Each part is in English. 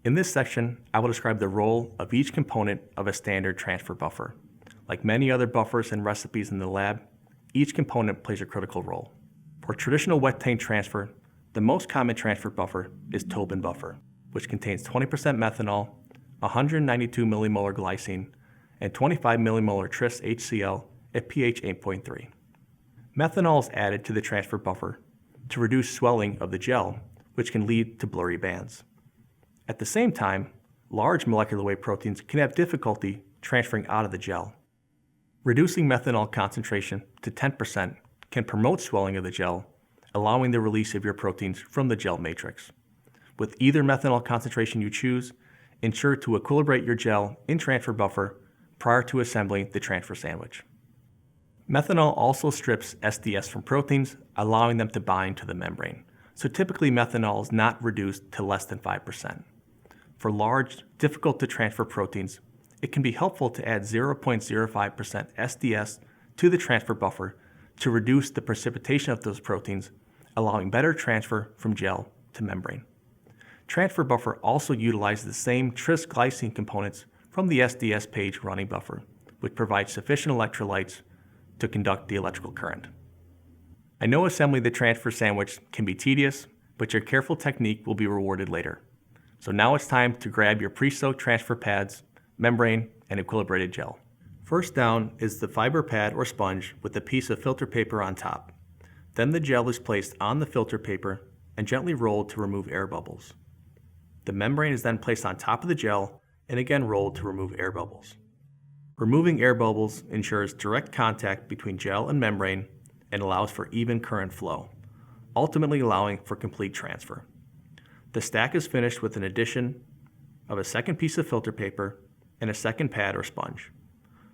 In this section, I will describe the role of each component of a standard transfer buffer. Like many other buffers and recipes in the lab, each component plays a critical role. For traditional wet tank transfer, the most common transfer buffer is Towbin buffer, which contains 20% methanol, 192 millimolar glycine, and 25 millimolar Tris-HCl at pH 8.3. Methanol is added to the transfer buffer to reduce swelling of the gel, which can lead to blurry bands. At the same time, large molecular weight proteins can have difficulty transferring out of the gel. Reducing methanol concentration to 10% can promote swelling of the gel, allowing the release of your proteins from the gel matrix. With either methanol concentration you choose, ensure to equilibrate your gel in transfer buffer prior to assembling the transfer sandwich. Methanol also strips SDS from proteins, allowing them to bind to the membrane. So typically methanol is not reduced to less than 5%. For large, difficult to transfer proteins, it can be helpful to add 0.05% SDS to the transfer buffer to reduce the precipitation of those proteins, allowing better transfer from gel to membrane. Transfer buffer also utilizes the same Tris-glycine components from the SDS page running buffer, which provides sufficient electrolytes to conduct the electrical current. I know assembling the transfer sandwich can be tedious, but your careful technique will be rewarded later. So now it's time to grab your pre-soaked transfer pads, membrane, and equilibrated gel. First down is the fiber pad or sponge with a piece of filter paper on top. Then the gel is placed on the filter paper and gently rolled to remove air bubbles. The membrane is then placed on top of the gel and again rolled to remove air bubbles. Removing air bubbles ensures direct contact between gel and membrane and allows for even current flow, ultimately allowing for complete transfer. The stack is finished with an addition of a second piece of filter paper and a second pad or sponge.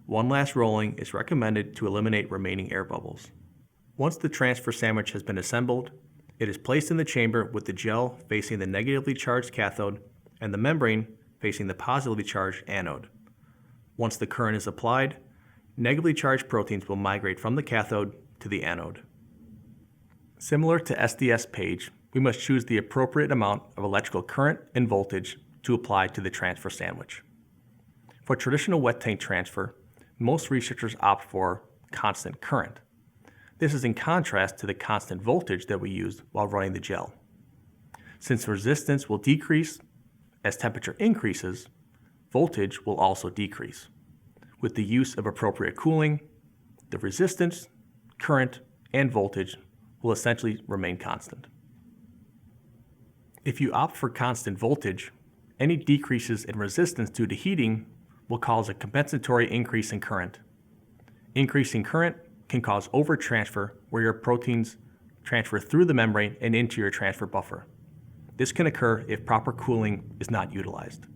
One last rolling is recommended to eliminate remaining air bubbles. Once the transfer sandwich has been assembled, it is placed in the chamber with the gel facing the negatively charged cathode and the membrane facing the positively charged anode. Once the current is applied, negatively charged proteins will migrate from the cathode to the anode. Similar to SDS page, we must choose the appropriate amount of electrical current and voltage to apply to the transfer sandwich. For traditional wet tank transfer, most researchers opt for constant current. This is in contrast to the constant voltage that we use while running the gel. Since resistance will decrease as temperature increases, voltage will also decrease. With the use of appropriate cooling, the resistance, current, and voltage will essentially remain constant. If you opt for constant voltage, any decreases in resistance due to heating will cause a compensatory increase in current. Increasing current can cause overtransfer where your proteins transfer through the membrane and into your transfer buffer. This can occur if proper cooling is not utilized.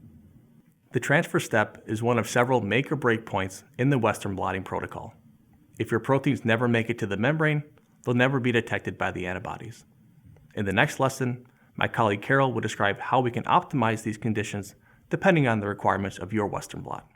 The transfer step is one of several make or break points in the Western blotting protocol. If your proteins never make it to the membrane, they'll never be detected by the antibodies. In the next lesson, my colleague Carol will describe how we can optimize these conditions depending on the requirements of your Western blot.